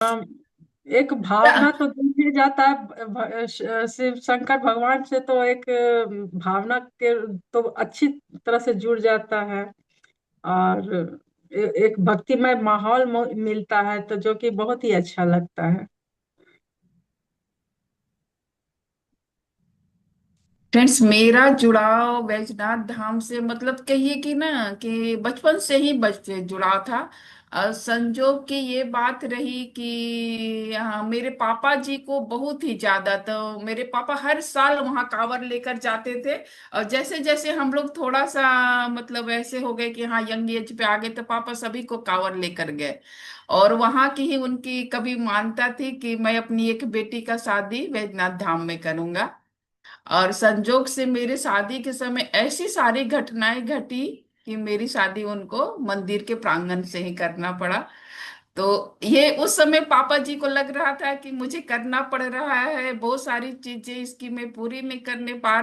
अम, एक भावना तो दिल में जाता है। शिव शंकर भगवान से तो एक भावना के तो अच्छी तरह से जुड़ जाता है। और एक भक्तिमय माहौल मिलता है तो जो कि बहुत ही अच्छा लगता है। फ्रेंड्स, मेरा जुड़ाव वैजनाथ धाम से मतलब कहिए कि ना कि बचपन से ही जुड़ाव था। संजोग की ये बात रही कि हाँ, मेरे पापा जी को बहुत ही ज्यादा, तो मेरे पापा हर साल वहाँ कांवड़ लेकर जाते थे। और जैसे जैसे हम लोग थोड़ा सा मतलब ऐसे हो गए कि हाँ यंग एज पे आ गए, तो पापा सभी को कांवड़ लेकर गए। और वहाँ की ही उनकी कभी मान्यता थी कि मैं अपनी एक बेटी का शादी वैजनाथ धाम में करूंगा। और संजोग से मेरे शादी के समय ऐसी सारी घटनाएं घटी कि मेरी शादी उनको मंदिर के प्रांगण से ही करना पड़ा। तो ये उस समय पापा जी को लग रहा था कि मुझे करना पड़ रहा है, बहुत सारी चीजें इसकी मैं पूरी नहीं करने पा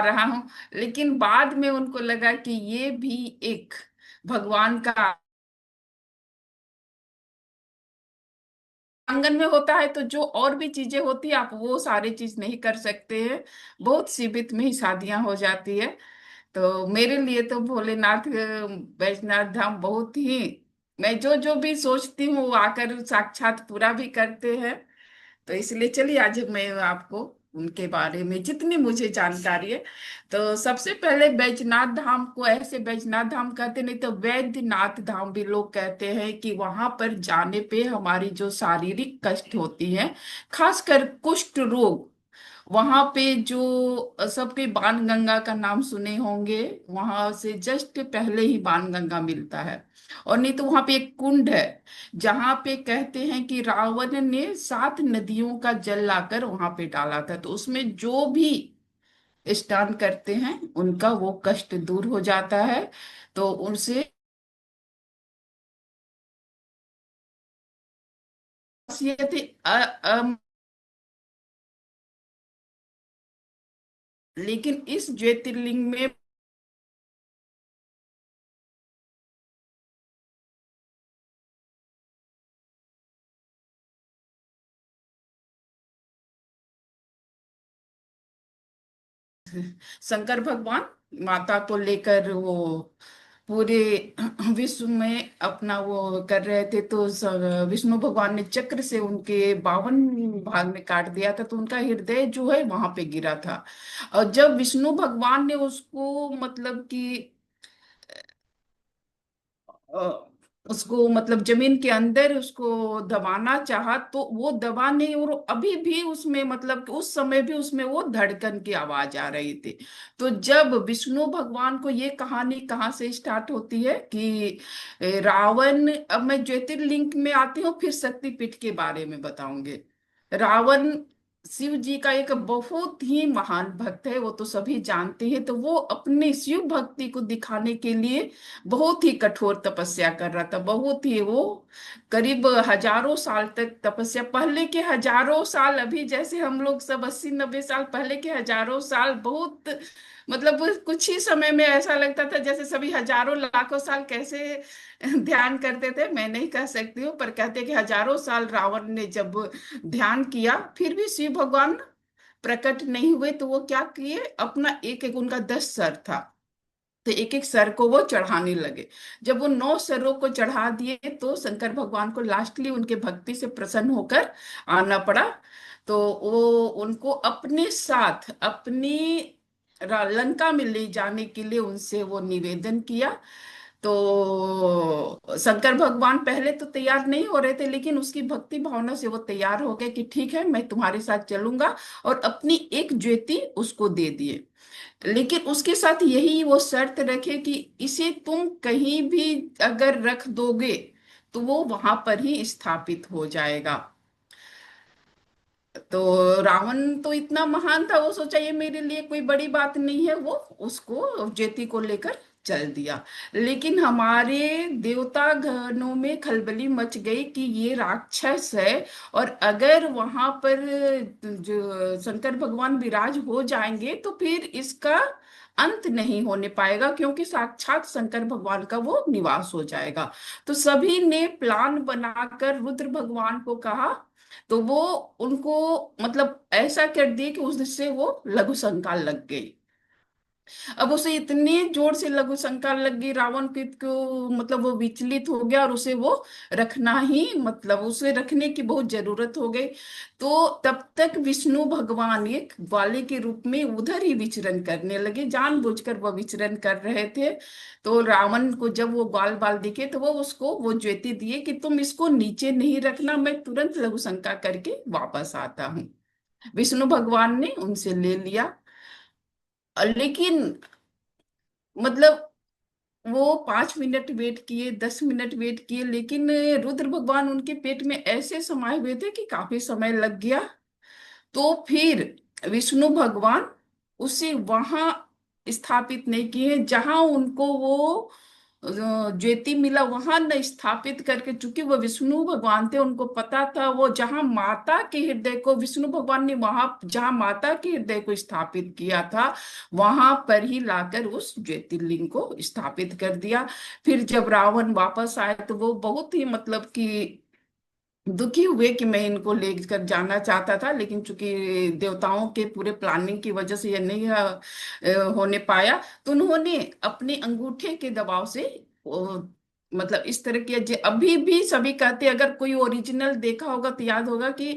रहा हूँ। लेकिन बाद में उनको लगा कि ये भी एक भगवान का आंगन में होता है, तो जो और भी चीजें होती है आप वो सारी चीज नहीं कर सकते हैं। बहुत सीमित में ही शादियां हो जाती है। तो मेरे लिए तो भोलेनाथ बैजनाथ धाम बहुत ही, मैं जो जो भी सोचती हूँ वो आकर साक्षात पूरा भी करते हैं। तो इसलिए चलिए आज मैं आपको उनके बारे में जितनी मुझे जानकारी है। तो सबसे पहले बैजनाथ धाम को ऐसे बैजनाथ धाम कहते नहीं तो वैद्यनाथ धाम भी लोग कहते हैं कि वहां पर जाने पे हमारी जो शारीरिक कष्ट होती है, खासकर कुष्ठ रोग, वहां पे जो सबके बाण गंगा का नाम सुने होंगे, वहां से जस्ट पहले ही बाण गंगा मिलता है। और नहीं तो वहां पे एक कुंड है जहां पे कहते हैं कि रावण ने 7 नदियों का जल लाकर वहां पे डाला था, तो उसमें जो भी स्नान करते हैं उनका वो कष्ट दूर हो जाता है। तो उनसे खासियत है, लेकिन इस ज्योतिर्लिंग में शंकर भगवान माता को लेकर वो पूरे विश्व में अपना वो कर रहे थे, तो विष्णु भगवान ने चक्र से उनके 52 भाग में काट दिया था, तो उनका हृदय जो है वहां पे गिरा था। और जब विष्णु भगवान ने उसको मतलब कि अ, उसको मतलब जमीन के अंदर उसको दबाना चाहा, तो वो दबा नहीं, और अभी भी उसमें मतलब कि उस समय भी उसमें वो धड़कन की आवाज आ रही थी। तो जब विष्णु भगवान को ये कहानी कहाँ से स्टार्ट होती है कि रावण, अब मैं ज्योतिर्लिंग में आती हूँ फिर शक्तिपीठ के बारे में बताऊंगे। रावण शिव जी का एक बहुत ही महान भक्त है, वो तो सभी जानते हैं। तो वो अपने शिव भक्ति को दिखाने के लिए बहुत ही कठोर तपस्या कर रहा था, बहुत ही वो करीब हजारों साल तक तपस्या, पहले के हजारों साल, अभी जैसे हम लोग सब 80 90 साल, पहले के हजारों साल बहुत मतलब कुछ ही समय में ऐसा लगता था जैसे सभी हजारों लाखों साल कैसे ध्यान करते थे मैं नहीं कह सकती हूँ, पर कहते कि हजारों साल रावण ने जब ध्यान किया फिर भी शिव भगवान प्रकट नहीं हुए, तो वो क्या किए, अपना एक एक उनका 10 सर था, तो एक एक सर को वो चढ़ाने लगे। जब वो 9 सरों को चढ़ा दिए तो शंकर भगवान को लास्टली उनके भक्ति से प्रसन्न होकर आना पड़ा। तो वो उनको अपने साथ अपनी लंका में ले जाने के लिए उनसे वो निवेदन किया। तो शंकर भगवान पहले तो तैयार नहीं हो रहे थे, लेकिन उसकी भक्ति भावना से वो तैयार हो गए कि ठीक है मैं तुम्हारे साथ चलूंगा, और अपनी एक ज्योति उसको दे दिए। लेकिन उसके साथ यही वो शर्त रखे कि इसे तुम कहीं भी अगर रख दोगे तो वो वहां पर ही स्थापित हो जाएगा। तो रावण तो इतना महान था, वो सोचा ये मेरे लिए कोई बड़ी बात नहीं है, वो उसको ज्योति को लेकर चल दिया। लेकिन हमारे देवता गणों में खलबली मच गई कि ये राक्षस है, और अगर वहां पर जो शंकर भगवान विराज हो जाएंगे तो फिर इसका अंत नहीं होने पाएगा, क्योंकि साक्षात शंकर भगवान का वो निवास हो जाएगा। तो सभी ने प्लान बनाकर रुद्र भगवान को कहा, तो वो उनको मतलब ऐसा कर दिए कि उससे वो लघु शंका लग गई। अब उसे इतनी जोर से लघु शंका लग गई, रावण को मतलब वो विचलित हो गया, और उसे वो रखना ही मतलब उसे रखने की बहुत जरूरत हो गई। तो तब तक विष्णु भगवान एक ग्वाले के रूप में उधर ही विचरण करने लगे, जानबूझकर वो विचरण कर रहे थे। तो रावण को जब वो ग्वाल बाल दिखे तो वो उसको वो ज्योति दिए कि तुम इसको नीचे नहीं रखना, मैं तुरंत लघु शंका करके वापस आता हूँ। विष्णु भगवान ने उनसे ले लिया। लेकिन मतलब वो 5 मिनट वेट किए, 10 मिनट वेट किए, लेकिन रुद्र भगवान उनके पेट में ऐसे समाये हुए थे कि काफी समय लग गया। तो फिर विष्णु भगवान उसे वहां स्थापित नहीं किए जहां उनको वो ज्योति मिला, वहां न स्थापित करके, चूंकि वो विष्णु भगवान थे, उनको पता था वो जहां माता के हृदय को, विष्णु भगवान ने वहां जहां माता के हृदय को स्थापित किया था, वहां पर ही लाकर उस ज्योतिर्लिंग को स्थापित कर दिया। फिर जब रावण वापस आए तो वो बहुत ही मतलब कि दुखी हुए कि मैं इनको लेकर जाना चाहता था, लेकिन चूंकि देवताओं के पूरे प्लानिंग की वजह से यह नहीं होने पाया, तो उन्होंने अपने अंगूठे के दबाव से मतलब इस तरह किया। अभी भी सभी कहते हैं, अगर कोई ओरिजिनल देखा होगा तो याद होगा कि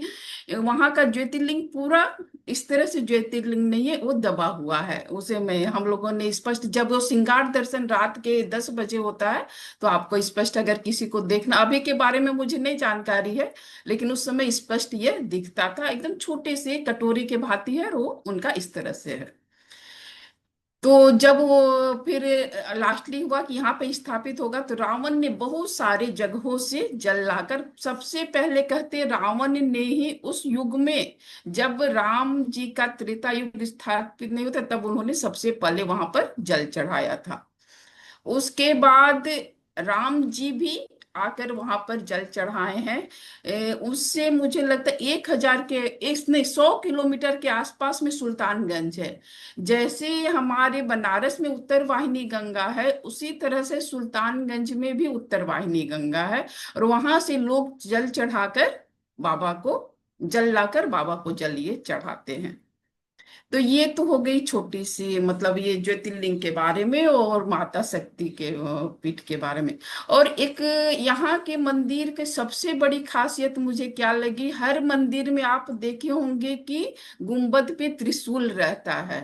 वहां का ज्योतिर्लिंग पूरा इस तरह से ज्योतिर्लिंग नहीं है, वो दबा हुआ है। उसे मैं हम लोगों ने स्पष्ट, जब वो श्रृंगार दर्शन रात के 10 बजे होता है, तो आपको स्पष्ट अगर किसी को देखना, अभी के बारे में मुझे नहीं जानकारी है, लेकिन उस समय स्पष्ट ये दिखता था, एकदम छोटे से कटोरी के भांति है, और वो उनका इस तरह से है। तो जब वो फिर लास्टली हुआ कि यहाँ पे स्थापित होगा, तो रावण ने बहुत सारे जगहों से जल लाकर, सबसे पहले कहते रावण ने ही उस युग में, जब राम जी का त्रेता युग स्थापित नहीं होता, तब उन्होंने सबसे पहले वहां पर जल चढ़ाया था। उसके बाद राम जी भी आकर वहां पर जल चढ़ाए हैं। उससे मुझे लगता है 1,000 के एक नहीं 100 किलोमीटर के आसपास में सुल्तानगंज है। जैसे हमारे बनारस में उत्तर वाहिनी गंगा है, उसी तरह से सुल्तानगंज में भी उत्तर वाहिनी गंगा है, और वहां से लोग जल चढ़ाकर बाबा को जल लाकर बाबा को जल ये चढ़ाते हैं। तो ये तो हो गई छोटी सी मतलब ये ज्योतिर्लिंग के बारे में और माता शक्ति के पीठ के बारे में। और एक यहाँ के मंदिर के सबसे बड़ी खासियत मुझे क्या लगी, हर मंदिर में आप देखे होंगे कि गुंबद पे त्रिशूल रहता है।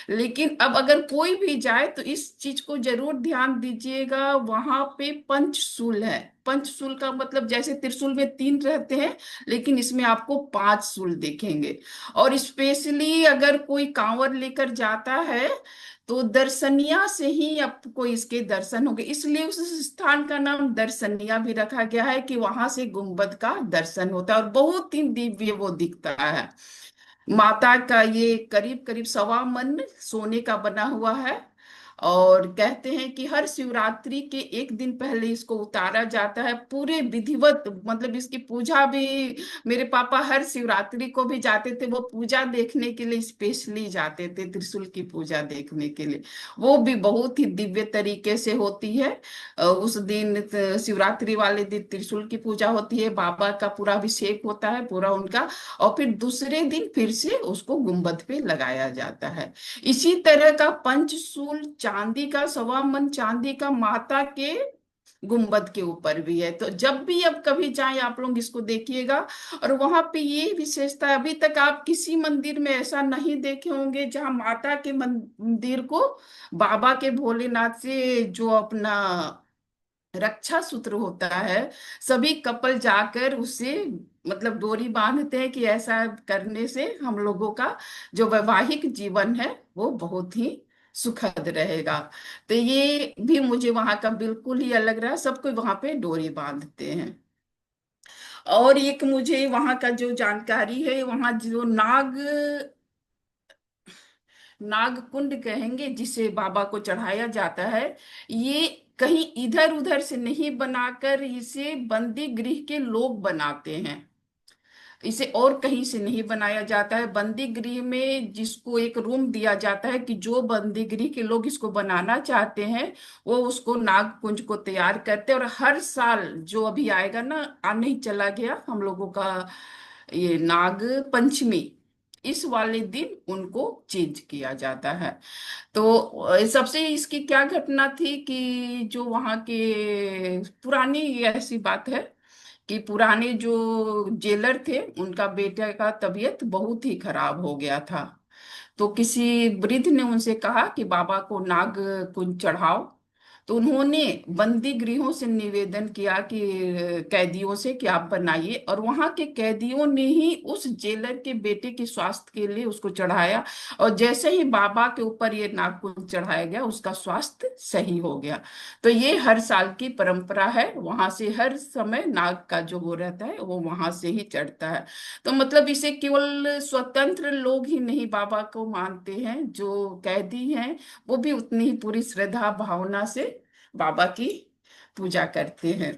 लेकिन अब अगर कोई भी जाए तो इस चीज को जरूर ध्यान दीजिएगा, वहां पे पंचशूल है। पंचशूल का मतलब जैसे त्रिशूल में 3 रहते हैं, लेकिन इसमें आपको 5 शूल दिखेंगे। और स्पेशली अगर कोई कांवर लेकर जाता है, तो दर्शनिया से ही आपको इसके दर्शन होंगे, इसलिए उस स्थान का नाम दर्शनिया भी रखा गया है कि वहां से गुंबद का दर्शन होता है, और बहुत ही दिव्य वो दिखता है। माता का ये करीब करीब 1.25 मन सोने का बना हुआ है। और कहते हैं कि हर शिवरात्रि के एक दिन पहले इसको उतारा जाता है, पूरे विधिवत मतलब इसकी पूजा भी। मेरे पापा हर शिवरात्रि को भी जाते थे, वो पूजा देखने के लिए स्पेशली जाते थे, त्रिशूल की पूजा देखने के लिए। वो भी बहुत ही दिव्य तरीके से होती है। उस दिन शिवरात्रि वाले दिन त्रिशूल की पूजा होती है, बाबा का पूरा अभिषेक होता है पूरा उनका, और फिर दूसरे दिन फिर से उसको गुंबद पे लगाया जाता है। इसी तरह का पंचशूल चांदी का, 1.25 मन चांदी का माता के गुंबद के ऊपर भी है। तो जब भी अब कभी जाएं आप लोग इसको देखिएगा। और वहां पे ये विशेषता है, अभी तक आप किसी मंदिर में ऐसा नहीं देखे होंगे जहां माता के मंदिर को बाबा के भोलेनाथ से जो अपना रक्षा सूत्र होता है, सभी कपल जाकर उसे मतलब डोरी बांधते हैं कि ऐसा करने से हम लोगों का जो वैवाहिक जीवन है वो बहुत ही सुखद रहेगा। तो ये भी मुझे वहां का बिल्कुल ही अलग रहा, सब कोई वहां पे डोरी बांधते हैं। और एक मुझे वहां का जो जानकारी है, वहां जो नाग कुंड कहेंगे जिसे बाबा को चढ़ाया जाता है, ये कहीं इधर उधर से नहीं बनाकर इसे बंदी गृह के लोग बनाते हैं। इसे और कहीं से नहीं बनाया जाता है। बंदी गृह में जिसको एक रूम दिया जाता है कि जो बंदी गृह के लोग इसको बनाना चाहते हैं वो उसको नागकुंज को तैयार करते हैं। और हर साल जो अभी आएगा ना, आने ही चला गया हम लोगों का ये नाग पंचमी, इस वाले दिन उनको चेंज किया जाता है। तो सबसे इसकी क्या घटना थी कि जो वहाँ के पुरानी ऐसी बात है कि पुराने जो जेलर थे उनका बेटे का तबीयत बहुत ही खराब हो गया था। तो किसी वृद्ध ने उनसे कहा कि बाबा को नाग कुंज चढ़ाओ। तो उन्होंने बंदी गृहों से निवेदन किया कि कैदियों से कि आप बनाइए, और वहां के कैदियों ने ही उस जेलर के बेटे के स्वास्थ्य के लिए उसको चढ़ाया। और जैसे ही बाबा के ऊपर ये नाग कुंज चढ़ाया गया उसका स्वास्थ्य सही हो गया। तो ये हर साल की परंपरा है, वहां से हर समय नाग का जो हो रहता है वो वहां से ही चढ़ता है। तो मतलब इसे केवल स्वतंत्र लोग ही नहीं बाबा को मानते हैं, जो कैदी हैं वो भी उतनी ही पूरी श्रद्धा भावना से बाबा की पूजा करते हैं।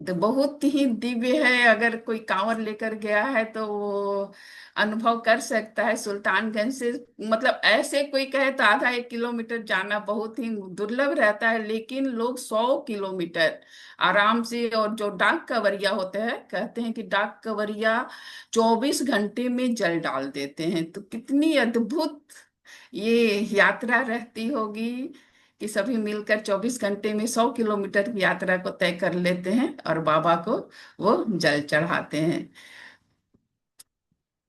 तो बहुत ही दिव्य है, अगर कोई कांवड़ लेकर गया है तो वो अनुभव कर सकता है। सुल्तानगंज से मतलब ऐसे कोई कहे तो आधा 1 किलोमीटर जाना बहुत ही दुर्लभ रहता है, लेकिन लोग 100 किलोमीटर आराम से। और जो डाक कवरिया होते हैं कहते हैं कि डाक कवरिया 24 घंटे में जल डाल देते हैं। तो कितनी अद्भुत ये यात्रा रहती होगी कि सभी मिलकर 24 घंटे में 100 किलोमीटर की यात्रा को तय कर लेते हैं और बाबा को वो जल चढ़ाते हैं।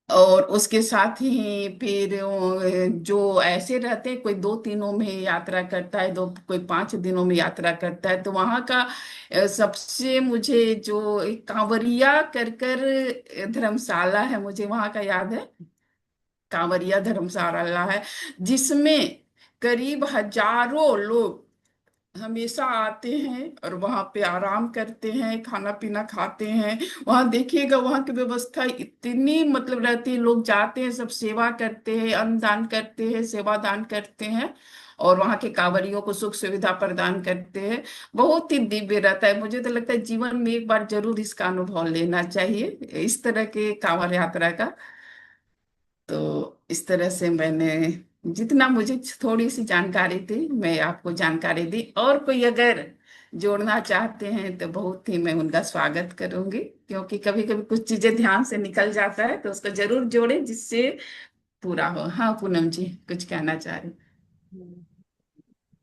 और उसके साथ ही फिर जो ऐसे रहते हैं, कोई 2 दिनों में यात्रा करता है, दो कोई 5 दिनों में यात्रा करता है। तो वहाँ का सबसे मुझे जो एक कांवरिया कर कर धर्मशाला है, मुझे वहाँ का याद है, कांवरिया धर्मशाला है जिसमें करीब हजारों लोग हमेशा आते हैं और वहां पे आराम करते हैं, खाना पीना खाते हैं। वहां देखिएगा वहां की व्यवस्था इतनी मतलब रहती है, लोग जाते हैं सब सेवा करते हैं, अन्न दान करते हैं, सेवा दान करते हैं, और वहां के कांवरियों को सुख सुविधा प्रदान करते हैं। बहुत ही दिव्य रहता है। मुझे तो लगता है जीवन में एक बार जरूर इसका अनुभव लेना चाहिए, इस तरह के कांवड़ यात्रा का। तो इस तरह से मैंने जितना मुझे थोड़ी सी जानकारी थी मैं आपको जानकारी दी। और कोई अगर जोड़ना चाहते हैं तो बहुत ही मैं उनका स्वागत करूंगी, क्योंकि कभी कभी कुछ चीजें ध्यान से निकल जाता है, तो उसको जरूर जोड़े जिससे पूरा हो। हाँ पूनम जी कुछ कहना चाह रही।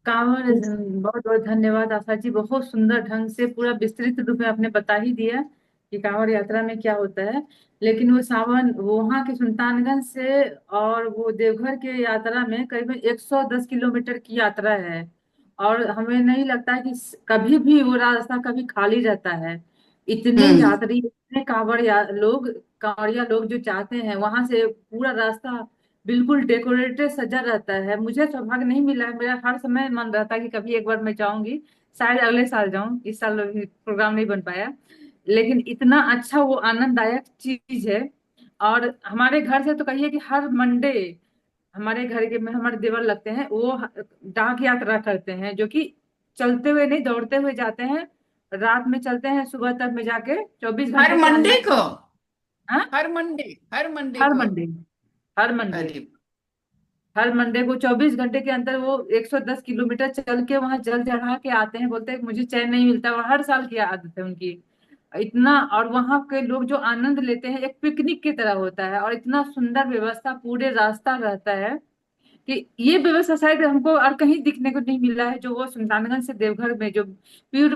कांवड़, बहुत बहुत धन्यवाद आशा जी। बहुत सुंदर ढंग से पूरा विस्तृत रूप में आपने बता ही दिया कि कांवड़ यात्रा में क्या होता है। लेकिन वो सावन वहाँ के सुल्तानगंज से और वो देवघर के यात्रा में करीबन 110 किलोमीटर की यात्रा है। और हमें नहीं लगता है कि कभी भी वो रास्ता कभी खाली रहता है। इतने हम्म। यात्री, इतने कांवड़िया लोग जो चाहते हैं वहां से पूरा रास्ता बिल्कुल डेकोरेटेड सजा रहता है। मुझे सौभाग्य नहीं मिला है, मेरा हर समय मन रहता है कि कभी एक बार मैं जाऊंगी। शायद अगले साल जाऊं, इस साल अभी प्रोग्राम नहीं बन पाया। लेकिन इतना अच्छा वो आनंददायक चीज है। और हमारे घर से तो कहिए कि हर मंडे हमारे घर के में हमारे देवर लगते हैं, वो डाक यात्रा करते हैं, जो कि चलते हुए नहीं दौड़ते हुए जाते हैं। रात में चलते हैं, सुबह तक में जाके चौबीस हर घंटे के मंडे अंदर। को? हाँ, हर मंडे हर को? मंडे, हर मंडे, अरे। हर मंडे को 24 घंटे के अंदर वो 110 किलोमीटर चल के वहां जल चढ़ा के आते हैं। बोलते हैं कि मुझे चैन नहीं मिलता, वो हर साल की आदत है उनकी। इतना, और वहां के लोग जो आनंद लेते हैं एक पिकनिक की तरह होता है। और इतना सुंदर व्यवस्था पूरे रास्ता रहता है कि ये व्यवस्था शायद हमको और कहीं दिखने को नहीं मिला है। जो वो सुल्तानगंज से देवघर में जो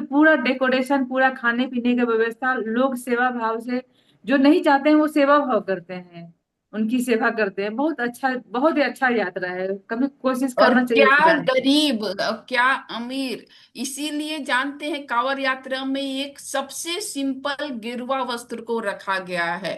पूरा डेकोरेशन, पूरा खाने पीने का व्यवस्था, लोग सेवा भाव से, जो नहीं चाहते हैं वो सेवा भाव करते हैं, उनकी सेवा करते हैं। बहुत अच्छा, बहुत ही अच्छा यात्रा है, कभी कोशिश और करना चाहिए क्या जाए। गरीब और क्या अमीर, इसीलिए जानते हैं कांवड़ यात्रा में एक सबसे सिंपल गेरुआ वस्त्र को रखा गया है।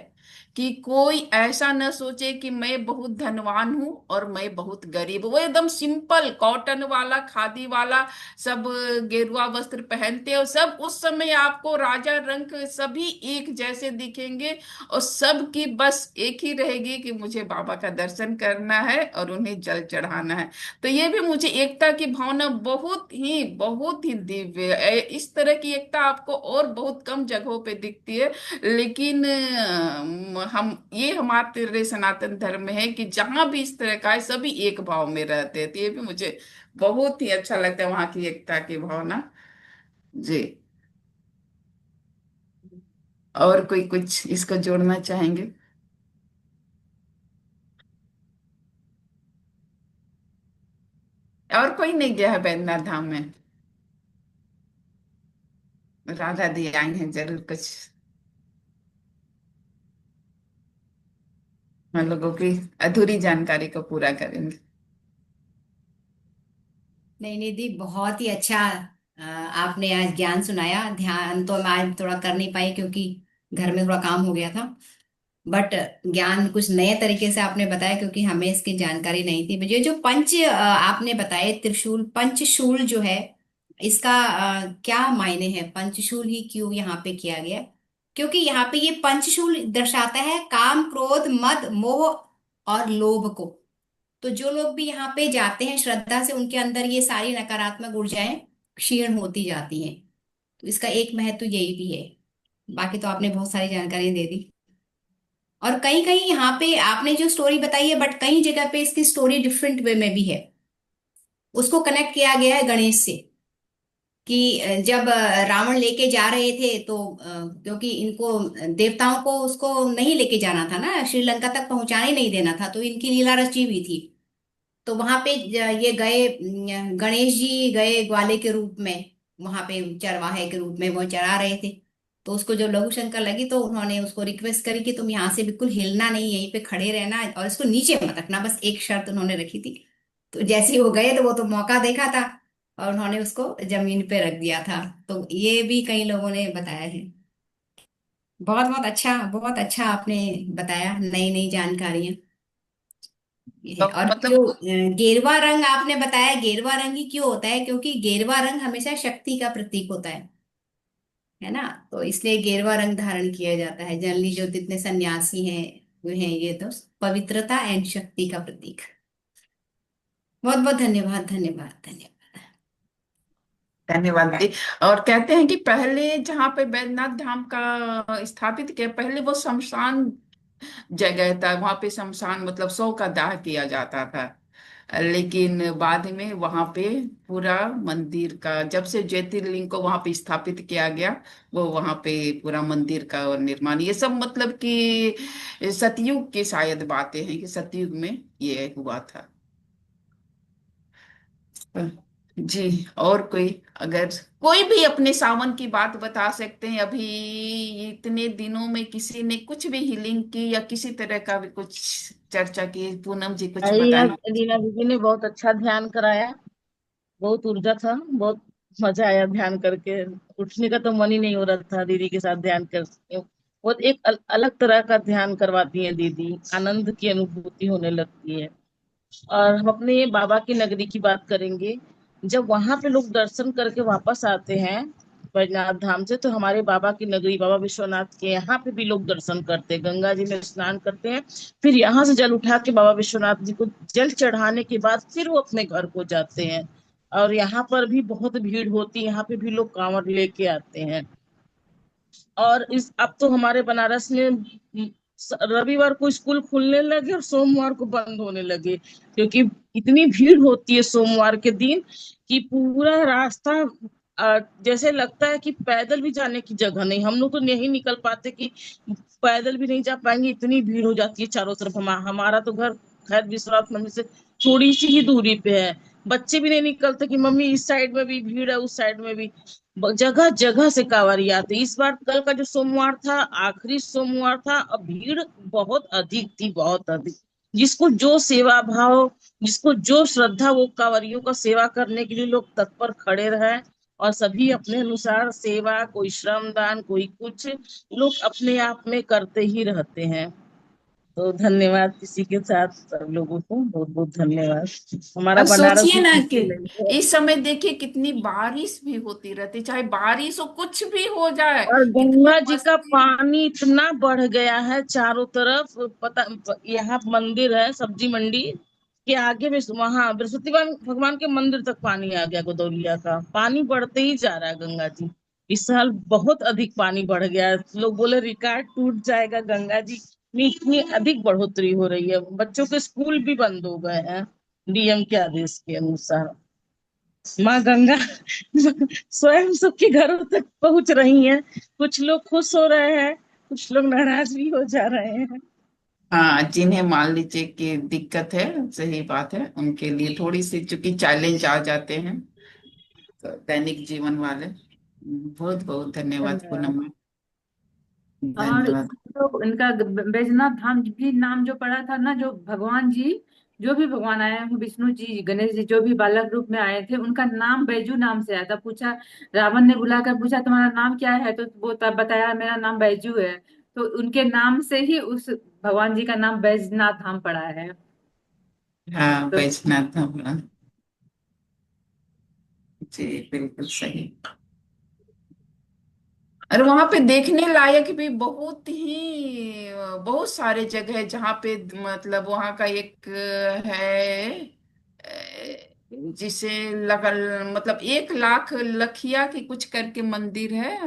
कि कोई ऐसा न सोचे कि मैं बहुत धनवान हूं और मैं बहुत गरीब हूं। वो एकदम सिंपल कॉटन वाला, खादी वाला, सब गेरुआ वस्त्र पहनते हैं, और सब उस समय आपको राजा रंग सभी एक जैसे दिखेंगे, और सबकी बस एक ही रहेगी कि मुझे बाबा का दर्शन करना है और उन्हें जल चढ़ाना है। तो ये भी मुझे एकता की भावना बहुत ही दिव्य है। इस तरह की एकता आपको और बहुत कम जगहों पे दिखती है, लेकिन हम ये हमारे सनातन धर्म में है कि जहां भी इस तरह का है सभी एक भाव में रहते हैं। तो ये भी मुझे बहुत ही अच्छा लगता है, वहां की एकता की भावना। जी। और कोई कुछ इसको जोड़ना चाहेंगे? और कोई नहीं गया है बैद्यनाथ धाम में? राधा दी आई हैं, जरूर कुछ हम लोगों की अधूरी जानकारी को पूरा करेंगे। नहीं निधि, बहुत ही अच्छा। आपने आज ज्ञान सुनाया। ध्यान तो मैं आज थोड़ा कर नहीं पाई क्योंकि घर में थोड़ा काम हो गया था। बट ज्ञान कुछ नए तरीके से आपने बताया, क्योंकि हमें इसकी जानकारी नहीं थी। मुझे जो पंच आपने बताए, त्रिशूल पंचशूल जो है, इसका क्या मायने हैं? पंचशूल ही क्यों यहाँ पे किया गया? क्योंकि यहाँ पे ये पंचशूल दर्शाता है काम, क्रोध, मद, मोह और लोभ को। तो जो लोग भी यहाँ पे जाते हैं श्रद्धा से, उनके अंदर ये सारी नकारात्मक ऊर्जाएं क्षीण होती जाती हैं। तो इसका एक महत्व यही भी है। बाकी तो आपने बहुत सारी जानकारी दे दी। और कहीं कहीं यहाँ पे आपने जो स्टोरी बताई है, बट कई जगह पे इसकी स्टोरी डिफरेंट वे में भी है। उसको कनेक्ट किया गया है गणेश से, कि जब रावण लेके जा रहे थे तो क्योंकि इनको देवताओं को उसको नहीं लेके जाना था ना, श्रीलंका तक पहुंचाने नहीं देना था, तो इनकी लीला रची हुई थी। तो वहां पे ये गए, गणेश जी गए ग्वाले के रूप में, वहां पे चरवाहे के रूप में वो चरा रहे थे। तो उसको जो लघु शंकर लगी, तो उन्होंने उसको रिक्वेस्ट करी कि तुम यहाँ से बिल्कुल हिलना नहीं, यहीं पे खड़े रहना और इसको नीचे मत रखना, बस एक शर्त उन्होंने रखी थी। तो जैसे ही वो गए तो वो तो मौका देखा था, और उन्होंने उसको जमीन पे रख दिया था। तो ये भी कई लोगों ने बताया है। बहुत बहुत अच्छा, बहुत अच्छा आपने बताया, नई नई जानकारियां ये है। तो और जो मतलब गेरुआ रंग आपने बताया, गेरुआ रंग ही क्यों होता है? क्योंकि गेरुआ रंग हमेशा शक्ति का प्रतीक होता है ना। तो इसलिए गेरुआ रंग धारण किया जाता है। जनरली जो जितने सन्यासी हैं वो हैं, ये तो पवित्रता एंड शक्ति का प्रतीक। बहुत बहुत धन्यवाद, धन्यवाद, धन्यवाद। धन्यवाद दी। और कहते हैं कि पहले जहाँ पे बैद्यनाथ धाम का स्थापित किया, पहले वो शमशान जगह था, वहां पे शमशान मतलब शव का दाह किया जाता था। लेकिन बाद में वहां पे पूरा मंदिर का, जब से ज्योतिर्लिंग को वहां पे स्थापित किया गया, वो वहां पे पूरा मंदिर का और निर्माण, ये सब मतलब कि सतयुग की शायद बातें हैं, कि सतयुग में ये हुआ था। जी। और कोई, अगर कोई भी अपने सावन की बात बता सकते हैं, अभी इतने दिनों में किसी ने कुछ भी हीलिंग की या किसी तरह का भी कुछ चर्चा की? पूनम जी कुछ अरे यार, बताएं। रीना दीदी ने बहुत अच्छा ध्यान कराया। बहुत ऊर्जा था, बहुत मजा आया ध्यान करके। उठने का तो मन ही नहीं हो रहा था दीदी के साथ ध्यान कर। बहुत एक अलग तरह का ध्यान करवाती है दीदी, आनंद की अनुभूति होने लगती है। और हम अपने ये बाबा की नगरी की बात करेंगे। जब वहां पे लोग दर्शन करके वापस आते हैं बैजनाथ धाम से, तो हमारे बाबा की नगरी बाबा विश्वनाथ के यहाँ पे भी लोग दर्शन करते हैं, गंगा जी में स्नान करते हैं। फिर यहाँ से जल उठा के बाबा विश्वनाथ जी को जल चढ़ाने के बाद फिर वो अपने घर को जाते हैं। और यहाँ पर भी बहुत भीड़ होती है, यहाँ पे भी लोग कांवड़ लेके आते हैं। और इस अब तो हमारे बनारस में रविवार को स्कूल खुलने लगे और सोमवार को बंद होने लगे, क्योंकि इतनी भीड़ होती है सोमवार के दिन कि पूरा रास्ता जैसे लगता है कि पैदल भी जाने की जगह नहीं। हम लोग तो नहीं निकल पाते कि पैदल भी नहीं जा पाएंगे, इतनी भीड़ हो जाती है चारों तरफ। हमारा तो घर खैर विश्वनाथ मंदिर से थोड़ी सी ही दूरी पे है। बच्चे भी नहीं निकलते कि मम्मी इस साइड में भी भीड़ है, उस साइड में भी। जगह जगह से कांवरिया आते। इस बार कल का जो सोमवार था, आखिरी सोमवार था, अब भीड़ बहुत अधिक थी, बहुत अधिक। जिसको जो सेवा भाव, जिसको जो श्रद्धा, वो कांवरियों का सेवा करने के लिए लोग तत्पर खड़े रहे। और सभी अपने अनुसार सेवा, कोई श्रमदान, कोई कुछ, लोग अपने आप में करते ही रहते हैं। तो धन्यवाद किसी के साथ, सब लोगों को बहुत बहुत धन्यवाद। हमारा और बनारस सोचिए भी ना कि पीछे नहीं है। इस समय देखिए कितनी बारिश भी होती रहती, चाहे बारिश हो कुछ भी हो जाए, और इतनी गंगा जी का मस्ती। पानी इतना बढ़ गया है चारों तरफ। पता, यहाँ मंदिर है सब्जी मंडी के आगे में, वहां बृहस्पति भगवान के मंदिर तक पानी आ गया। गोदौलिया का पानी बढ़ते ही जा रहा है गंगा जी। इस साल बहुत अधिक पानी बढ़ गया है। लोग बोले रिकॉर्ड टूट जाएगा, गंगा जी में इतनी अधिक बढ़ोतरी हो रही है। बच्चों के स्कूल भी बंद हो गए हैं डीएम के आदेश के अनुसार। माँ गंगा स्वयं सबके घरों तक पहुंच रही हैं। कुछ लोग खुश हो रहे हैं, कुछ लोग नाराज भी हो जा रहे हैं। हाँ, जिन्हें मान लीजिए कि दिक्कत है, सही बात है, उनके लिए थोड़ी सी चूंकि चैलेंज आ जाते हैं, तो दैनिक जीवन वाले। बहुत बहुत धन्यवाद धन्यवाद। पूनम। और धन्यवाद। तो इनका बैजनाथ धाम भी नाम जो पड़ा था ना, जो भगवान जी, जो भी भगवान आए हैं, विष्णु जी, गणेश जी, जो भी बालक रूप में आए थे, उनका नाम बैजू नाम से आया था। पूछा, रावण ने बुलाकर पूछा तुम्हारा नाम क्या है, तो वो तब बताया मेरा नाम बैजू है। तो उनके नाम से ही उस भगवान जी का नाम बैजनाथ धाम पड़ा है। हाँ, तो वैष्णव धाम। जी, बिल्कुल सही। और वहां पे देखने लायक भी बहुत सारे जगह है, जहाँ पे मतलब वहां का एक है, जिसे लगल मतलब 1 लाख लखिया की कुछ करके मंदिर है।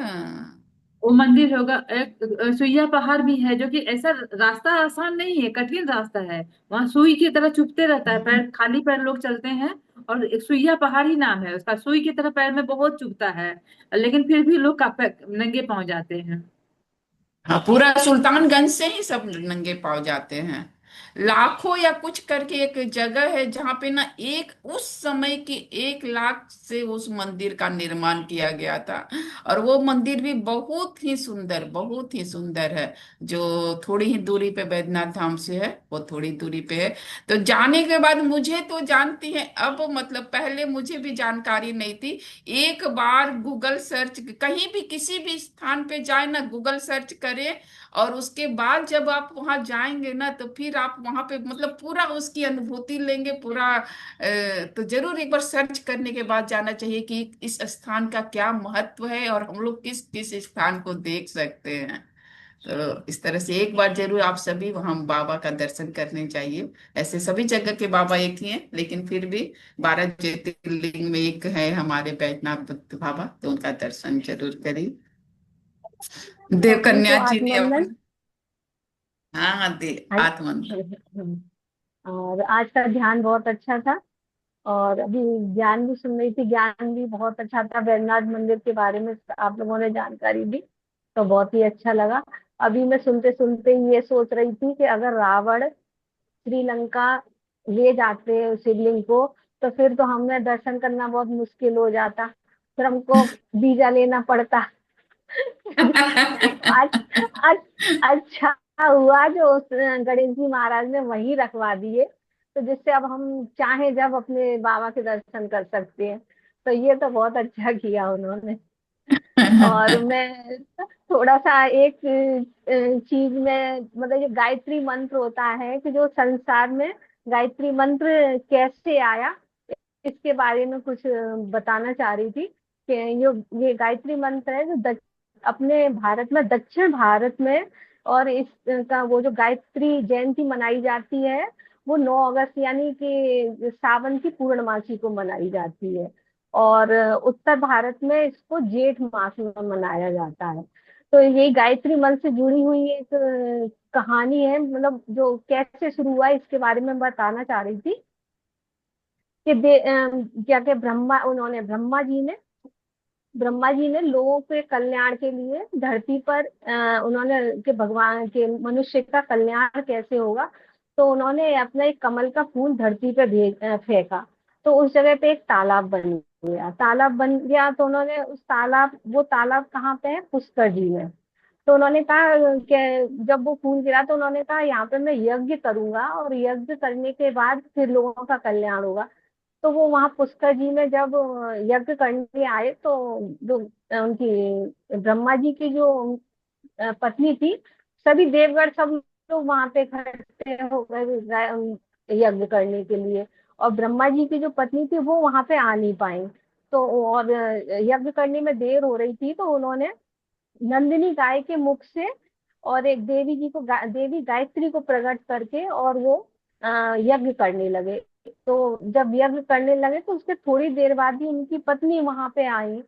वो मंदिर होगा। एक सुइया पहाड़ भी है, जो कि ऐसा रास्ता आसान नहीं है, कठिन रास्ता है। वहां सुई की तरह चुभते रहता है पैर, खाली पैर लोग चलते हैं। और एक सुइया पहाड़ ही नाम है उसका, सुई की तरह पैर में बहुत चुभता है, लेकिन फिर भी लोग नंगे पांव जाते हैं। हाँ, पूरा सुल्तानगंज से ही सब नंगे पाव जाते हैं। लाखों या कुछ करके एक जगह है जहाँ पे ना एक उस समय की 1 लाख से उस मंदिर का निर्माण किया गया था। और वो मंदिर भी बहुत ही सुंदर है। जो थोड़ी ही दूरी पे बैद्यनाथ धाम से है, वो थोड़ी दूरी पे है। तो जाने के बाद मुझे तो जानती है अब, मतलब पहले मुझे भी जानकारी नहीं थी। एक बार गूगल सर्च, कहीं भी किसी भी स्थान पे जाए ना, गूगल सर्च करें, और उसके बाद जब आप वहां जाएंगे ना, तो फिर आप वहां पे मतलब पूरा उसकी अनुभूति लेंगे पूरा। तो जरूर एक बार सर्च करने के बाद जाना चाहिए कि इस स्थान का क्या महत्व है और हम लोग किस किस स्थान को देख सकते हैं। तो इस तरह से एक बार जरूर आप सभी वहां बाबा का दर्शन करने चाहिए। ऐसे सभी जगह के बाबा एक ही हैं, लेकिन फिर भी 12 ज्योतिर्लिंग में एक है हमारे बैजनाथ बुद्ध बाबा, तो उनका दर्शन जरूर करिए। देव अभी तो कन्या जी ने आत्मबंधन। अपने, हाँ हाँ, दे आज आत्मन। और आज का ध्यान बहुत अच्छा था। और अभी ज्ञान भी सुन रही थी, ज्ञान भी बहुत अच्छा था, वैद्यनाथ मंदिर के बारे में आप लोगों ने जानकारी दी, तो बहुत ही अच्छा लगा। अभी मैं सुनते सुनते ये सोच रही थी कि अगर रावण श्रीलंका ले जाते शिवलिंग को, तो फिर तो हमें दर्शन करना बहुत मुश्किल हो जाता, फिर हमको वीजा लेना पड़ता। आज आज अच्छा हुआ जो उस गणेश जी महाराज ने वहीं रखवा दिए, तो जिससे अब हम चाहे जब अपने बाबा के दर्शन कर सकते हैं। तो ये तो बहुत अच्छा किया उन्होंने। और मैं थोड़ा सा एक चीज में, मतलब ये गायत्री मंत्र होता है कि जो संसार में गायत्री मंत्र कैसे आया, इसके बारे में कुछ बताना चाह रही थी कि ये गायत्री मंत्र है जो अपने भारत में, दक्षिण भारत में, और इसका वो जो गायत्री जयंती मनाई जाती है, वो 9 अगस्त यानी कि सावन की पूर्णमासी को मनाई जाती है। और उत्तर भारत में इसको जेठ मास में मनाया जाता है। तो ये गायत्री मंत्र से जुड़ी हुई एक कहानी है, मतलब जो कैसे शुरू हुआ इसके बारे में बताना चाह रही थी कि क्या के ब्रह्मा जी ने लोगों के कल्याण के लिए धरती पर उन्होंने कि भगवान के मनुष्य का कल्याण कैसे होगा, तो उन्होंने अपना एक कमल का फूल धरती पे फेंका। तो उस जगह पे एक तालाब बन गया, तो उन्होंने वो तालाब कहाँ पे है, पुष्कर जी में। तो उन्होंने कहा कि जब वो फूल गिरा, तो उन्होंने कहा यहाँ पे मैं यज्ञ करूंगा, और यज्ञ करने के बाद फिर लोगों का कल्याण होगा। तो वो वहां पुष्कर जी में जब यज्ञ करने आए, तो जो उनकी ब्रह्मा जी की जो पत्नी थी, सभी देवगण सब लोग वहां पे इकट्ठे हो गए यज्ञ करने के लिए। और ब्रह्मा जी की जो पत्नी थी वो वहां पे आ नहीं पाई। तो और यज्ञ करने में देर हो रही थी, तो उन्होंने नंदिनी गाय के मुख से और एक देवी जी को देवी गायत्री को प्रकट करके और वो यज्ञ करने लगे। तो जब यज्ञ करने लगे तो उसके थोड़ी देर बाद ही उनकी पत्नी वहां पे आई।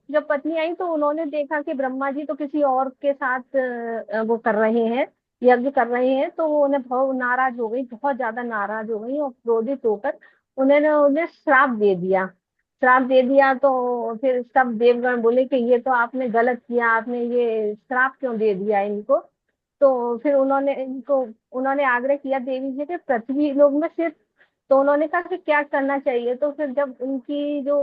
जब पत्नी आई तो उन्होंने देखा कि ब्रह्मा जी तो किसी और के साथ वो कर रहे हैं, यज्ञ कर रहे हैं। तो वो उन्हें बहुत नाराज हो गई, बहुत ज्यादा नाराज हो गई, और क्रोधित होकर उन्होंने उन्हें श्राप दे दिया। श्राप दे दिया तो फिर सब देवगण बोले कि ये तो आपने गलत किया, आपने ये श्राप क्यों दे दिया इनको। तो फिर उन्होंने आग्रह किया देवी जी के पृथ्वी लोक में सिर्फ। तो उन्होंने कहा कि क्या करना चाहिए। तो फिर जब उनकी जो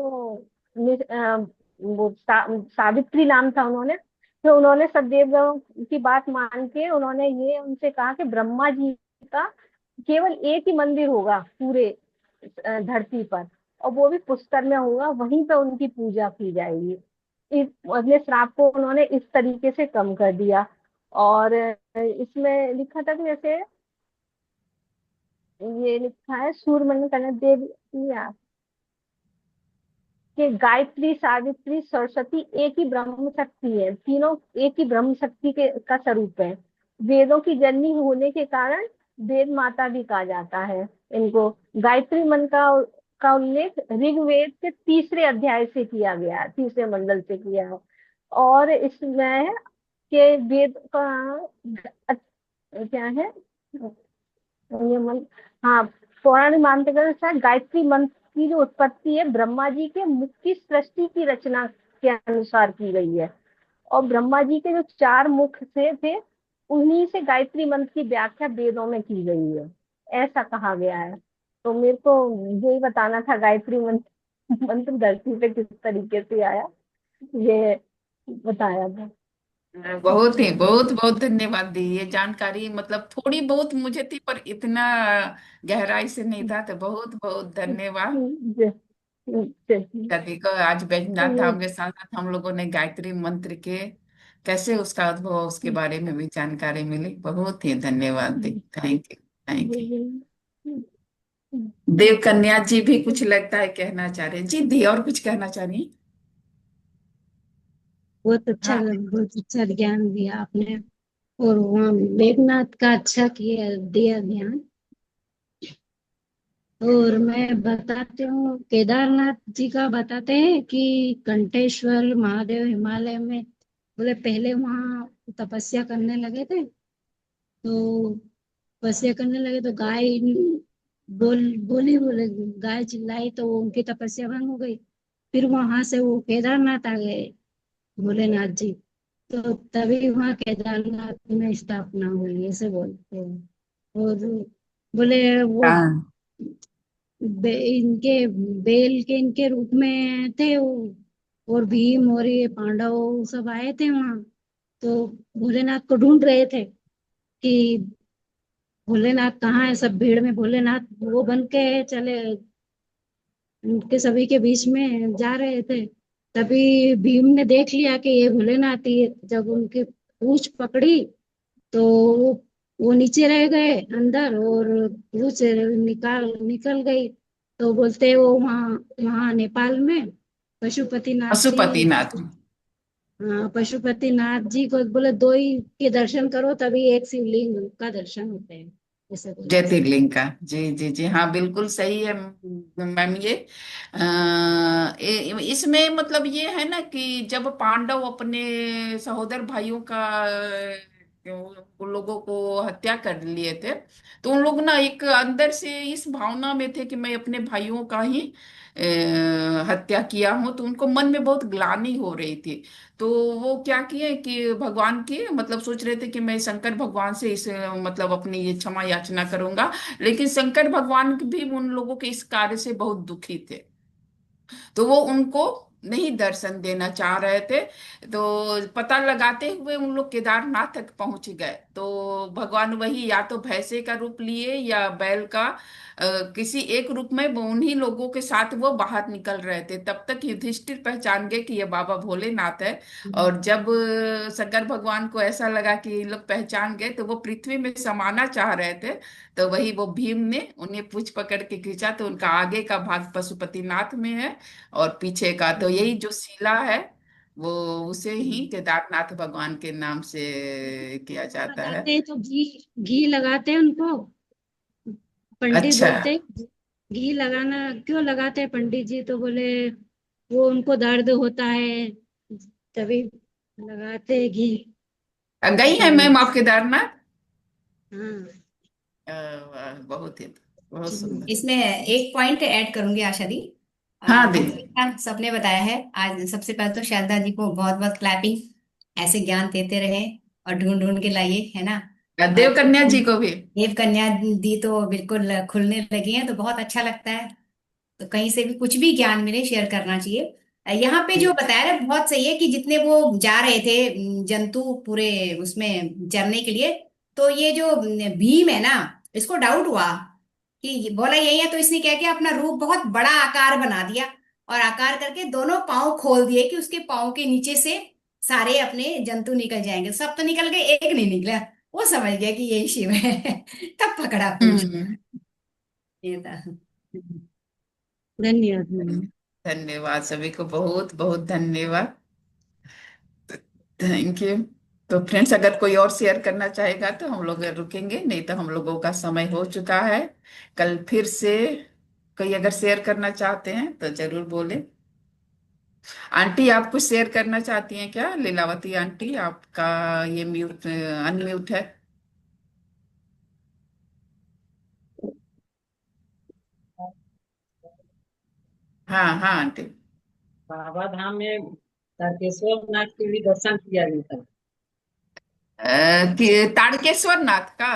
वो सावित्री नाम था, उन्होंने फिर उन्होंने सदैव की बात मान के उन्होंने ये उनसे कहा कि ब्रह्मा जी का केवल एक ही मंदिर होगा पूरे धरती पर, और वो भी पुष्कर में होगा, वहीं पे उनकी पूजा की जाएगी। इस अपने श्राप को उन्होंने इस तरीके से कम कर दिया। और इसमें लिखा था कि जैसे ये लिखा है सूर्यमंडल कन्या देव कि गायत्री सावित्री सरस्वती एक ही ब्रह्म शक्ति है, तीनों एक ही ब्रह्म शक्ति के का स्वरूप है। वेदों की जननी होने के कारण वेद माता भी कहा जाता है इनको। गायत्री मंत्र का उल्लेख ऋग्वेद के तीसरे अध्याय से किया गया है, तीसरे मंडल से किया है। और इसमें के वेद का क्या है ये मंत्र, हाँ, पौराणिक मान्यता के अनुसार गायत्री मंत्र की जो उत्पत्ति है ब्रह्मा जी के मुख की सृष्टि की रचना के अनुसार की गई है। और ब्रह्मा जी के जो चार मुख से थे, उन्हीं से गायत्री मंत्र की व्याख्या वेदों में की गई है, ऐसा कहा गया है। तो मेरे को यही बताना था, गायत्री मंत्र मंत्र धरती पे किस तरीके से आया, ये बताया था। बहुत ही बहुत बहुत धन्यवाद दी। ये जानकारी मतलब थोड़ी बहुत मुझे थी, पर इतना गहराई से नहीं था, तो बहुत बहुत धन्यवाद। जी, जी, कभी को आज बैजनाथ धाम के साथ साथ हम लोगों ने गायत्री मंत्र के कैसे उसका अनुभव, उसके बारे में भी जानकारी मिली। बहुत ही धन्यवाद दी। Thank you. Thank you. Dev Kanya ji भी कुछ लगता है कहना चाह रहे हैं। जी दी, और कुछ कहना चाह रही हैं? हाँ। बहुत अच्छा ज्ञान दिया आपने। और वहाँ मेघनाथ का अच्छा किया दिया ज्ञान। और मैं बताती हूँ, केदारनाथ जी का बताते हैं कि कंठेश्वर महादेव हिमालय में बोले पहले वहाँ तपस्या करने लगे थे। तो तपस्या करने लगे तो गाय बोले गाय चिल्लाई तो उनकी तपस्या भंग हो गई। फिर वहां से वो केदारनाथ आ गए, भोलेनाथ जी। तो तभी वहाँ केदारनाथ में स्थापना हुई, ऐसे बोलते हैं। और बोले वो हाँ। इनके बेल के इनके रूप में थे वो। और भीम और ये पांडव सब आए थे वहाँ। तो भोलेनाथ को ढूंढ रहे थे कि भोलेनाथ कहाँ है। सब भीड़ में भोलेनाथ वो बन के चले, उनके सभी के बीच में जा रहे थे। तभी भीम ने देख लिया कि ये भोलेनाथ ही है। जब उनकी पूंछ पकड़ी तो वो नीचे रह गए अंदर, और पूंछ निकल गई। तो बोलते वो वहाँ वहाँ नेपाल में पशुपतिनाथ जी, पशुपतिनाथ। हाँ पशुपतिनाथ जी को बोले दो ही के दर्शन करो तभी एक शिवलिंग का दर्शन होते हैं, ऐसे बोले थे। ज्योतिर्लिंग का। जी जी जी, हाँ बिल्कुल सही है मैम। ये इसमें मतलब ये है ना कि जब पांडव अपने सहोदर भाइयों का उन लोगों को हत्या कर लिए थे, तो उन लोग ना एक अंदर से इस भावना में थे कि मैं अपने भाइयों का ही हत्या किया हूं। तो उनको मन में बहुत ग्लानि हो रही थी। तो वो क्या किए कि भगवान की मतलब सोच रहे थे कि मैं शंकर भगवान से इस मतलब अपनी ये क्षमा याचना करूंगा। लेकिन शंकर भगवान भी उन लोगों के इस कार्य से बहुत दुखी थे। तो वो उनको नहीं दर्शन देना चाह रहे थे। तो पता लगाते हुए उन लोग केदारनाथ तक पहुंच गए, तो भगवान वही या तो भैंसे का रूप लिए या बैल का, किसी एक रूप में वो उन्हीं लोगों के साथ वो बाहर निकल रहे थे। तब तक युधिष्ठिर पहचान गए कि ये बाबा भोलेनाथ है। और जब शंकर भगवान को ऐसा लगा कि ये लोग पहचान गए, तो वो पृथ्वी में समाना चाह रहे थे। तो वही वो भीम ने उन्हें पूंछ पकड़ के खींचा, तो उनका आगे का भाग पशुपतिनाथ में है और पीछे का तो यही जो शिला है वो, उसे ही केदारनाथ भगवान के नाम से किया जाता है। लगाते हैं तो घी घी लगाते हैं उनको। पंडित अच्छा। बोलते हैं घी लगाना क्यों लगाते हैं पंडित जी, तो बोले वो उनको दर्द होता है तभी लगाते हैं घी। गई ऐसा है मैम बोलते। आप केदारनाथ? हाँ वाह, बहुत ही बहुत सुंदर। इसमें एक पॉइंट ऐड करूंगी आशा दी। हाँ दी। बहुत अच्छा सबने बताया है आज। सबसे पहले तो शारदा जी को बहुत बहुत क्लैपिंग। ऐसे ज्ञान देते रहे और ढूंढ ढूंढ के लाइए, है ना। देव और कन्या जी को भी। देव कन्या दी तो बिल्कुल खुलने लगी है, तो बहुत अच्छा लगता है। तो कहीं से भी कुछ भी ज्ञान मिले शेयर करना चाहिए। यहाँ पे जो बताया ना बहुत सही है कि जितने वो जा रहे थे जंतु पूरे उसमें चरने के लिए, तो ये जो भीम है ना, इसको डाउट हुआ कि बोला यही है, तो इसने क्या किया, अपना रूप बहुत बड़ा आकार बना दिया और आकार करके दोनों पाँव खोल दिए कि उसके पाँव के नीचे से सारे अपने जंतु निकल जाएंगे। सब तो निकल गए, एक नहीं निकला। वो समझ गया कि यही शिव है तब पकड़ा पूंछ। हम्म। ये था। धन्यवाद मैम। धन्यवाद सभी को, बहुत बहुत धन्यवाद। Thank you. तो फ्रेंड्स, अगर कोई और शेयर करना चाहेगा तो हम लोग रुकेंगे, नहीं तो हम लोगों का समय हो चुका है। कल फिर से कोई अगर शेयर करना चाहते हैं तो जरूर बोलें। आंटी, आप कुछ शेयर करना चाहती हैं क्या? लीलावती आंटी, आपका ये म्यूट अनम्यूट है। हाँ हाँ आंटी। बाबा धाम में तारकेश्वर नाथ के भी दर्शन किया जाता है। कि तारकेश्वर नाथ का?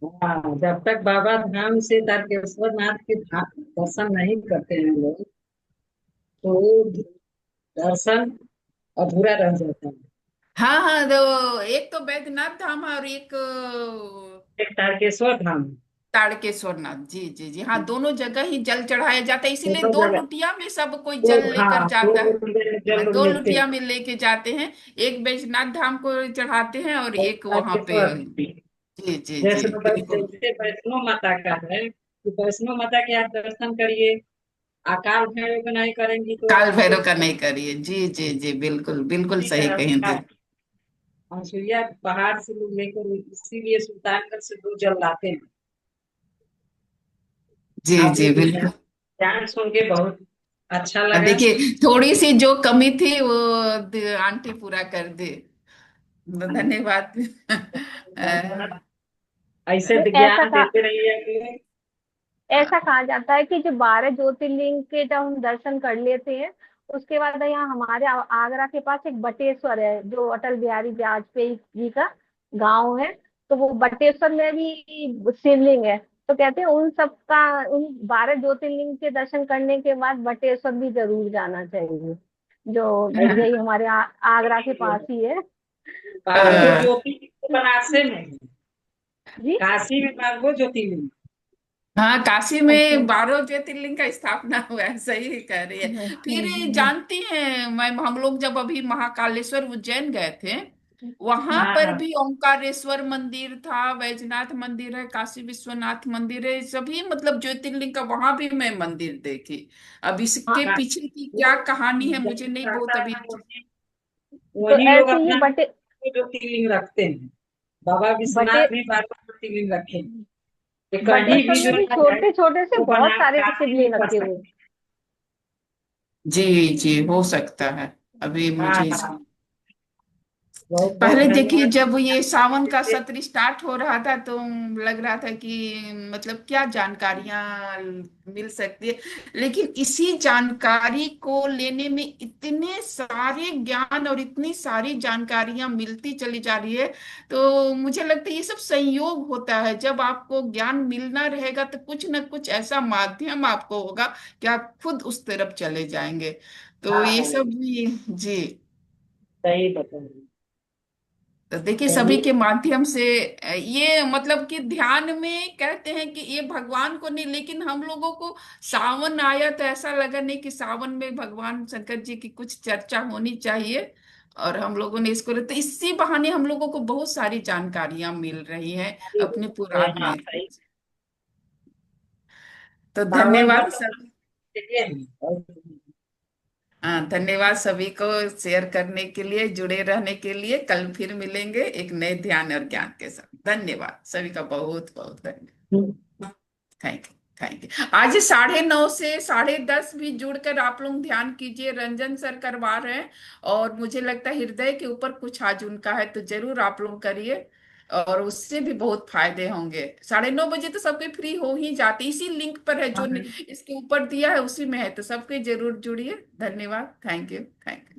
हाँ, जब तक बाबा धाम से तारकेश्वर नाथ के दर्शन नहीं करते हैं लोग, तो दर्शन अधूरा रह जाता है। हाँ हाँ, तो एक तो बैद्यनाथ धाम है और एक एक तारकेश्वर धाम है। तारकेश्वर नाथ। जी जी जी, हाँ, दोनों जगह ही जल चढ़ाया जाता है, इसीलिए दोनों दो जगह लुटिया में सब कोई तो, जल लेकर हाँ, दो जाता है। लोग हाँ, जल दो लेते हैं। लुटिया में लेके जाते हैं। एक बैजनाथ धाम को चढ़ाते हैं और और एक वहां पे। तारकेश्वर जी जी जी जैसे बिल्कुल। जैसे वैष्णो माता का है कि वैष्णो माता के आप दर्शन करिए, अकाल भैरव का नहीं करेंगी तो काल आपको भैरव का नहीं करिए। जी जी जी बिल्कुल बिल्कुल इसी सही तरह कहें का थे। है। आसुरिया पहाड़ से लोग लेकर इसीलिए सुल्तानगंज से दो जल लाते हैं। जी आप जी लोग बिल्कुल। ध्यान सुन के बहुत अच्छा लगा। देखिए, थोड़ी सी जो कमी थी वो आंटी पूरा कर दे। धन्यवाद। धन्यवाद। ऐसे तो ऐसा ज्ञान कहा देते रहिए। ऐसा कहा जाता है कि जो 12 ज्योतिर्लिंग के जब हम दर्शन कर लेते हैं, उसके बाद यहाँ हमारे आगरा के पास एक बटेश्वर है, जो अटल बिहारी वाजपेयी जी का गांव है। तो वो बटेश्वर में भी शिवलिंग है। तो कहते हैं उन सब का, उन 12 ज्योतिर्लिंग के दर्शन करने के बाद बटेश्वर भी जरूर जाना चाहिए, जो यही हमारे आगरा के पास ही है। बारह अ, ज्योतिर्लिंग तो बनारस में है। जी। काशी में 12 ज्योतिर्लिंग। हाँ, काशी अच्छा। में 12 ज्योतिर्लिंग का स्थापना हुआ है, सही कह रही है। फिर जानती हैं मैम, हम लोग जब अभी महाकालेश्वर उज्जैन गए थे, वहां हाँ पर हाँ भी ओंकारेश्वर मंदिर था, वैजनाथ मंदिर है, काशी विश्वनाथ मंदिर है, सभी मतलब ज्योतिर्लिंग का वहां भी मैं मंदिर देखी। अब इसके हाँ। पीछे की क्या कहानी है मुझे नहीं बहुत रहता अभी। है तो वही लोग ऐसे ही अपना ज्योतिर्लिंग रखते हैं। बाबा बटे विश्वनाथ भी 12 ज्योतिर्लिंग रखे हैं। कि कहीं बटेश्वर भी जो में भी है छोटे छोटे से वो बहुत बना सारे काशी भी शिवलिंग कर रखे हुए। सकते जी जी हो सकता है। अभी हैं। हाँ मुझे हाँ, बहुत बहुत पहले देखिए, धन्यवाद। जब ये सावन का सत्र स्टार्ट हो रहा था तो लग रहा था कि मतलब क्या जानकारियां मिल सकती है, लेकिन इसी जानकारी को लेने में इतने सारे ज्ञान और इतनी सारी जानकारियां मिलती चली जा रही है। तो मुझे लगता है ये सब संयोग होता है, जब आपको ज्ञान मिलना रहेगा तो कुछ ना कुछ ऐसा माध्यम आपको होगा कि आप खुद उस तरफ चले जाएंगे। तो ये सब भी जी। सही बताइए। तो देखिए सभी चलिए। के माध्यम से ये मतलब कि ध्यान में कहते हैं कि ये भगवान को नहीं, लेकिन हम लोगों को सावन आया तो ऐसा लगा नहीं कि सावन में भगवान शंकर जी की कुछ चर्चा होनी चाहिए। और हम लोगों ने इसको, तो इसी बहाने हम लोगों को बहुत सारी जानकारियां मिल रही हैं अपने पुराण हाँ में। सही। तो सावन का धन्यवाद तो सब। चलिए। हाँ, धन्यवाद सभी को शेयर करने के लिए, जुड़े रहने के लिए। कल फिर मिलेंगे एक नए ध्यान और ज्ञान के साथ। धन्यवाद सभी का, बहुत बहुत धन्यवाद। Thank you, thank you. आज 9:30 से 10:30 भी जुड़कर आप लोग ध्यान कीजिए। रंजन सर करवा रहे हैं, और मुझे लगता है हृदय के ऊपर कुछ आज उनका है, तो जरूर आप लोग करिए, और उससे भी बहुत फायदे होंगे। 9:30 बजे तो सबके फ्री हो ही जाते, इसी लिंक पर है जो इसके ऊपर दिया है, उसी में है, तो सबके जरूर जुड़िए। धन्यवाद, थैंक यू, थैंक यू।